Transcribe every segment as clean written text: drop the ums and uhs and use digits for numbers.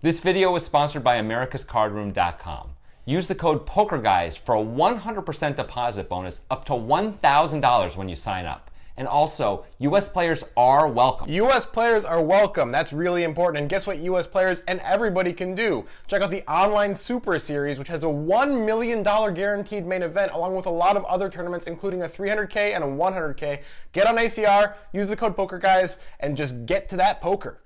This video was sponsored by americascardroom.com. Use the code POKERGUYS for a 100% deposit bonus up to $1,000 when you sign up. And also, US players are welcome. US players are welcome. That's really important. And guess what US players and everybody can do? Check out the online Super Series, which has a $1 million guaranteed main event, along with a lot of other tournaments, including a 300K and a 100K. Get on ACR, use the code POKERGUYS, and just get to that poker.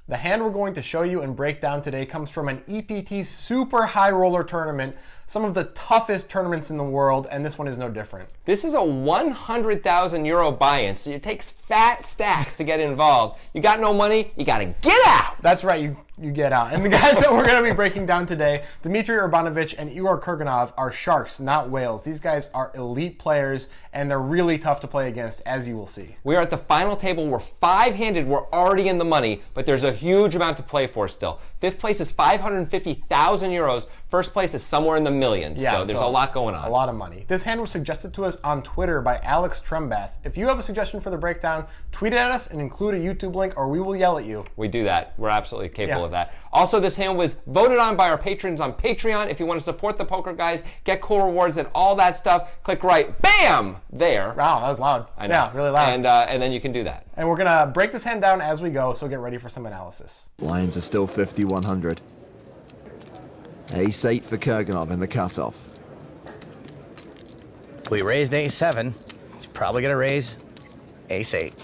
The hand we're going to show you and break down today comes from an EPT Super High Roller tournament, some of the toughest tournaments in the world, and this one is no different. This is a 100,000 euro buy-in, so it takes fat stacks to get involved. You got no money, you gotta get out! That's right, you get out. And the guys that we're gonna be breaking down today, Dmitry, Urbanovich, and Igor Kurganov, are sharks, not whales. These guys are elite players, and they're really tough to play against, as you will see. We are at the final table. We're five-handed. We're already in the money, but there's a huge amount to play for still. Fifth place is 550,000 euros. First place is somewhere in the millions, so there's a lot going on. A lot of money. This hand was suggested to us on Twitter by Alex Trembath. If you have a suggestion for the breakdown, tweet it at us and include a YouTube link, or we will yell at you. We do that. We're absolutely capable of that. Also, this hand was voted on by our patrons on Patreon. If you want to support the Poker Guys, get cool rewards and all that stuff, click right, bam, there. Wow, that was loud. I know. Yeah, really loud. And then you can do that. And we're gonna break this hand down as we go, so get ready for some analysis. Lines are still 50-100. Ace-8 for Kurganov in the cutoff. We raised Ace-7. He's probably gonna raise Ace-8.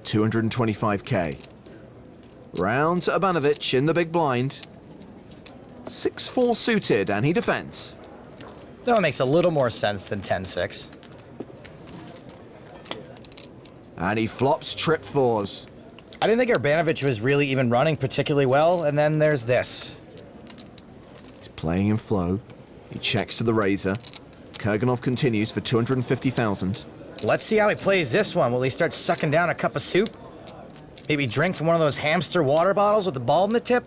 225k. Round to Urbanovich in the big blind. 6-4 suited, and he defends. That makes a little more sense than 10-6. And he flops trip fours. I didn't think Urbanovich was really even running particularly well, and then there's this. He's playing in flow. He checks to the razor. Kurganov continues for 250,000. Let's see how he plays this one. Will he start sucking down a cup of soup? Maybe drink from one of those hamster water bottles with the ball in the tip?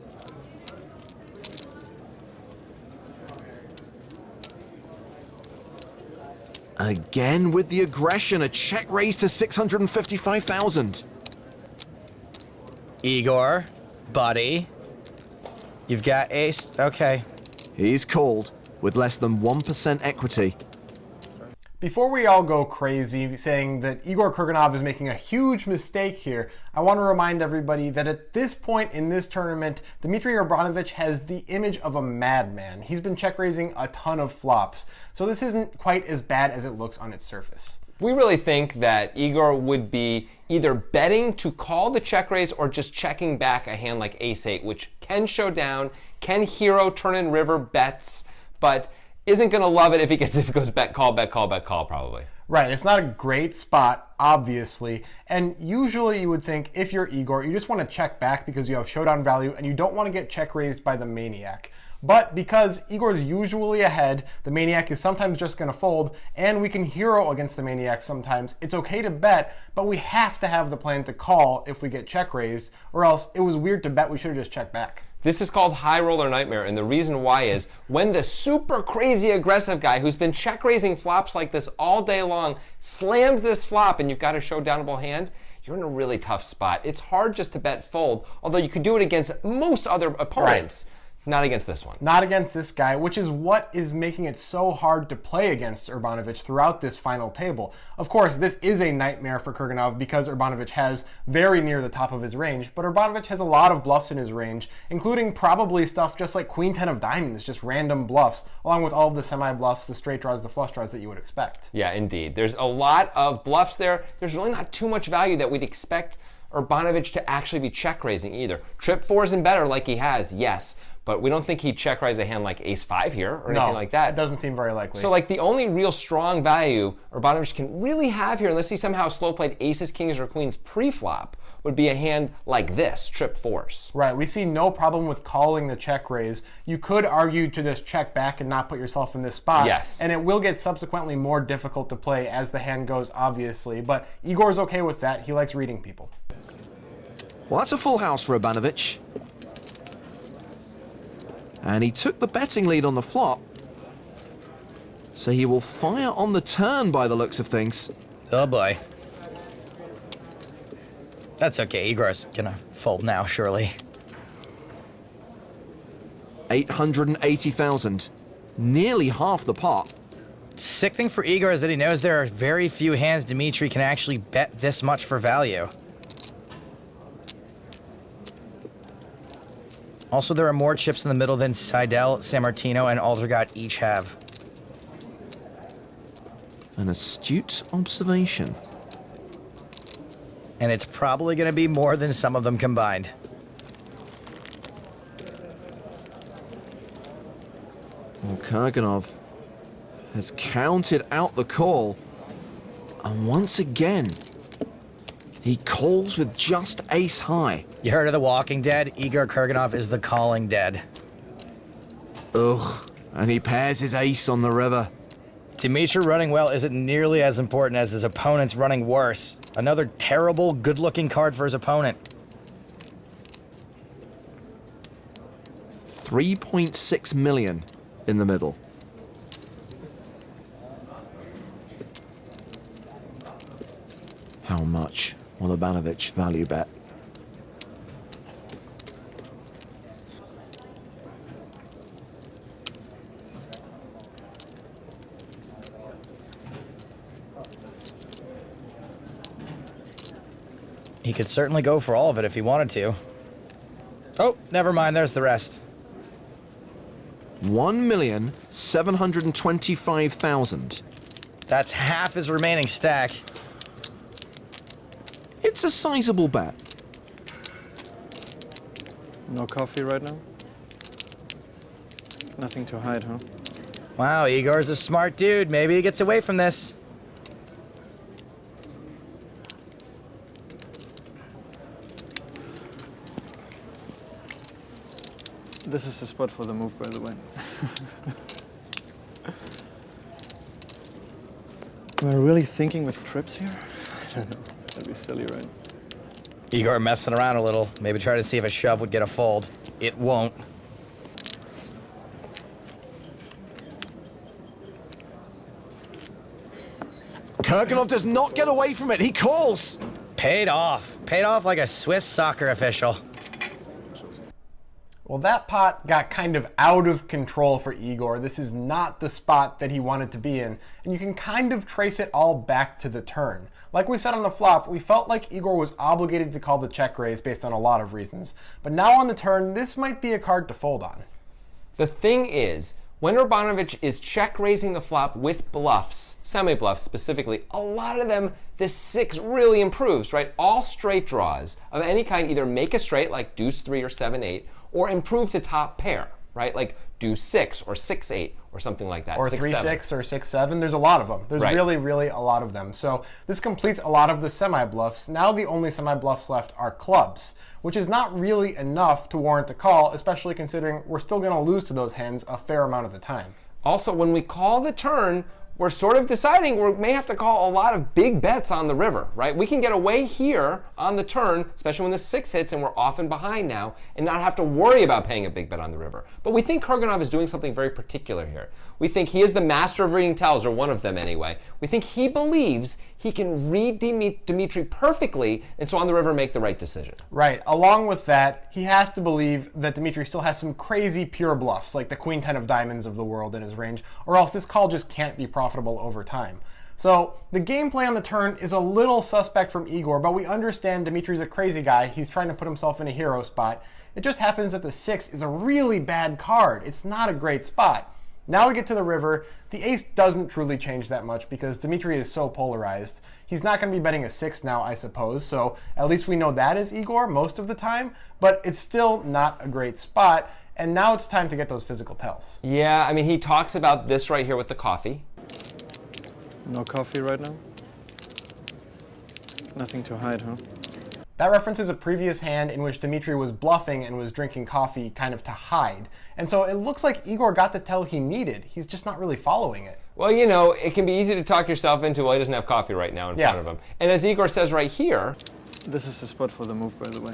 Again with the aggression, a check raise to 655,000. Igor, buddy, you've got ace, okay. He's called with less than 1% equity. Before we all go crazy saying that Igor Kurganov is making a huge mistake here, I want to remind everybody that at this point in this tournament, Dmitry Urbanovich has the image of a madman. He's been check raising a ton of flops, so this isn't quite as bad as it looks on its surface. We really think that Igor would be either betting to call the check raise or just checking back a hand like Ace-8, which can show down, can hero turn in river bets, but isn't going to love it if it goes bet, call, probably. Right, it's not a great spot, obviously, and usually you would think if you're Igor, you just want to check back because you have showdown value and you don't want to get check raised by the maniac. But because Igor's usually ahead, the maniac is sometimes just going to fold, and we can hero against the maniac sometimes, it's okay to bet, but we have to have the plan to call if we get check raised, or else it was weird to bet, we should have just checked back. This is called High Roller Nightmare, and the reason why is when the super crazy aggressive guy who's been check raising flops like this all day long slams this flop and you've got a showdownable hand, you're in a really tough spot. It's hard just to bet fold, although you could do it against most other opponents. Right. Not against this one. Not against this guy, which is what is making it so hard to play against Urbanovich throughout this final table. Of course, this is a nightmare for Kurganov because Urbanovich has very near the top of his range, but Urbanovich has a lot of bluffs in his range, including probably stuff just like Queen 10 of diamonds, just random bluffs, along with all of the semi-bluffs, the straight draws, the flush draws that you would expect. Yeah, indeed. There's a lot of bluffs there. There's really not too much value that we'd expect Urbanovich to actually be check raising either. Trip fours and better like he has, yes, but we don't think he'd check raise a hand like Ace-5 here or anything like that. It doesn't seem very likely. So like the only real strong value Urbanovich can really have here, unless he somehow slow played aces, kings, or queens pre-flop, would be a hand like this, trip fours. Right, we see no problem with calling the check raise. You could argue to just check back and not put yourself in this spot. Yes. And it will get subsequently more difficult to play as the hand goes, obviously. But Igor's okay with that. He likes reading people. Well, that's a full house for Urbanovich. And he took the betting lead on the flop. So he will fire on the turn by the looks of things. Oh boy. That's okay. Igor's gonna fold now, surely. 880,000. Nearly half the pot. Sick thing for Igor is that he knows there are very few hands Dmitry can actually bet this much for value. Also, there are more chips in the middle than Seidel, San Martino, and Aldergott each have. An astute observation. And it's probably going to be more than some of them combined. Well, Kurganov has counted out the call. And once again, he calls with just ace high. You heard of The Walking Dead? Igor Kurganov is the calling dead. Ugh, and he pairs his ace on the river. Dmitry running well isn't nearly as important as his opponent's running worse. Another terrible, good-looking card for his opponent. 3.6 million in the middle. How much will Urbanovich value bet? He could certainly go for all of it if he wanted to. Oh, never mind, there's the rest. 1,725,000. That's half his remaining stack. It's a sizable bet. No coffee right now? Nothing to hide, huh? Wow, Igor's a smart dude. Maybe he gets away from this. This is the spot for the move, by the way. Am I really thinking with trips here? I don't know. That'd be silly, right? Igor messing around a little. Maybe try to see if a shove would get a fold. It won't. Kurganov does not get away from it. He calls. Paid off. Paid off like a Swiss soccer official. Well, that pot got kind of out of control for Igor. This is not the spot that he wanted to be in, and you can kind of trace it all back to the turn. Like we said on the flop, we felt like Igor was obligated to call the check raise based on a lot of reasons. But now on the turn, this might be a card to fold on. The thing is, when Urbanovich is check raising the flop with bluffs, semi-bluffs specifically, a lot of them, this 6 really improves, right? All straight draws of any kind either make a straight like deuce 3 or 7-8, or improve to top pair, right? Like deuce 6 or 6-8 or something like that. Or 3-6 or 6-7. There's a lot of them. There's really, really a lot of them. So this completes a lot of the semi-bluffs. Now the only semi-bluffs left are clubs, which is not really enough to warrant a call, especially considering we're still going to lose to those hands a fair amount of the time. Also, when we call the turn, we're sort of deciding we may have to call a lot of big bets on the river, right? We can get away here on the turn, especially when the 6 hits and we're often behind now, and not have to worry about paying a big bet on the river. But we think Kurganov is doing something very particular here. We think he is the master of reading tells, or one of them anyway. We think he believes he can read Dmitry perfectly, and so on the river make the right decision. Right. Along with that, he has to believe that Dmitry still has some crazy pure bluffs, like the queen 10 of diamonds of the world in his range, or else this call just can't be profitable over time. So the gameplay on the turn is a little suspect from Igor, but we understand Dmitry's a crazy guy. He's trying to put himself in a hero spot. It just happens that the 6 is a really bad card. It's not a great spot. Now we get to the river. The ace doesn't truly change that much because Dmitry is so polarized. He's not going to be betting a 6 now, I suppose, so at least we know that is Igor most of the time, but it's still not a great spot, and now it's time to get those physical tells. Yeah, I mean, he talks about this right here with the coffee. No coffee right now? Nothing to hide, huh? That references a previous hand in which Dmitry was bluffing and was drinking coffee kind of to hide. And so it looks like Igor got the tell he needed. He's just not really following it. Well, you know, it can be easy to talk yourself into, well, he doesn't have coffee right now in front of him. And as Igor says right here, This is the spot for the move, by the way.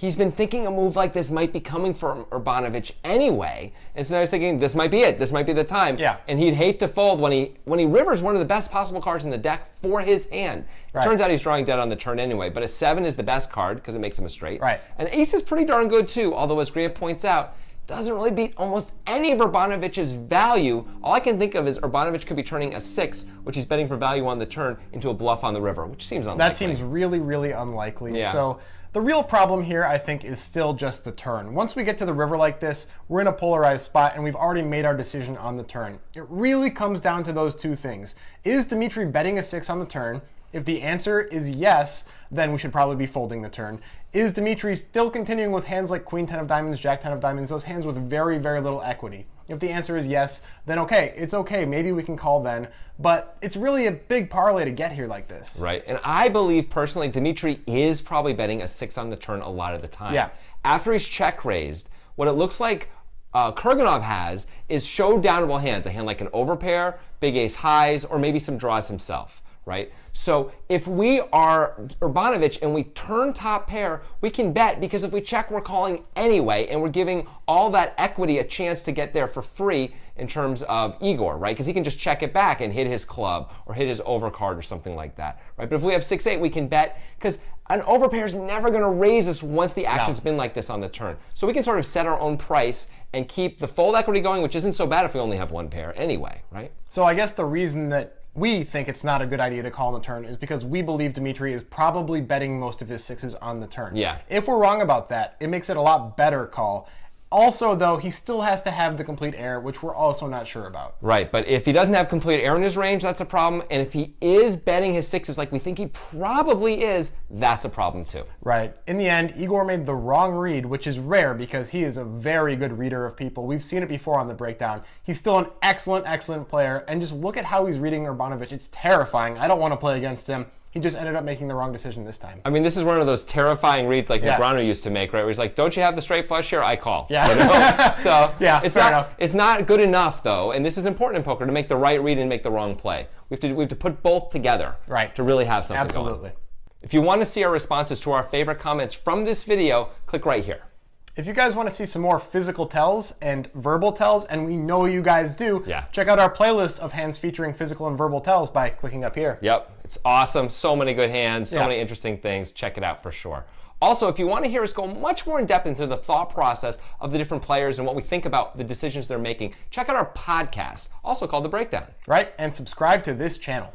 he's been thinking a move like this might be coming from Urbanovich anyway. And so I was thinking, this might be it. This might be the time. Yeah. And he'd hate to fold when he rivers one of the best possible cards in the deck for his hand. It turns out he's drawing dead on the turn anyway, but a 7 is the best card because it makes him a straight. Right. An ace is pretty darn good too, although as Grant points out, doesn't really beat almost any of Urbanovich's value. All I can think of is Urbanovich could be turning a 6, which he's betting for value on the turn, into a bluff on the river, which seems unlikely. That seems really, really unlikely. Yeah. So the real problem here, I think, is still just the turn. Once we get to the river like this, we're in a polarized spot and we've already made our decision on the turn. It really comes down to those two things. Is Dmitry betting a 6 on the turn? If the answer is yes, then we should probably be folding the turn. Is Dmitry still continuing with hands like Queen 10 of diamonds, Jack 10 of diamonds, those hands with very, very little equity? If the answer is yes, then okay, it's okay, maybe we can call then, but it's really a big parlay to get here like this. Right, and I believe personally Dmitry is probably betting a 6 on the turn a lot of the time. Yeah. After he's check raised, what it looks like Kurganov has is showdownable hands, a hand like an overpair, big ace highs, or maybe some draws himself. Right? So if we are Urbanovich and we turn top pair, we can bet because if we check, we're calling anyway, and we're giving all that equity a chance to get there for free in terms of Igor, right? Because he can just check it back and hit his club or hit his overcard or something like that, right? But if we have 6-8, we can bet because an overpair is never going to raise us once the action's been like this on the turn. So we can sort of set our own price and keep the fold equity going, which isn't so bad if we only have one pair anyway, right? So I guess the reason that we think it's not a good idea to call on the turn is because we believe Dmitry is probably betting most of his 6s on the turn. Yeah. If we're wrong about that, it makes it a lot better call. Also, though, he still has to have the complete air, which we're also not sure about. Right, but if he doesn't have complete air in his range, that's a problem. And if he is betting his 6s like we think he probably is, that's a problem too. Right. In the end, Igor made the wrong read, which is rare because he is a very good reader of people. We've seen it before on the breakdown. He's still an excellent, excellent player. And just look at how he's reading Urbanovich. It's terrifying. I don't want to play against him. He just ended up making the wrong decision this time. I mean, this is one of those terrifying reads like Negreanu used to make, right? Where he's like, don't you have the straight flush here? I call. Yeah. You know? So yeah, it's fair not enough. It's not good enough, though, and this is important in poker, to make the right read and make the wrong play. We have to put both together to really have something going. Absolutely. If you want to see our responses to our favorite comments from this video, click right here. If you guys want to see some more physical tells and verbal tells, and we know you guys do, check out our playlist of hands featuring physical and verbal tells by clicking up here. Yep, it's awesome. So many good hands, so many interesting things. Check it out for sure. Also, if you want to hear us go much more in depth into the thought process of the different players and what we think about the decisions they're making, check out our podcast, also called The Breakdown. Right, and subscribe to this channel.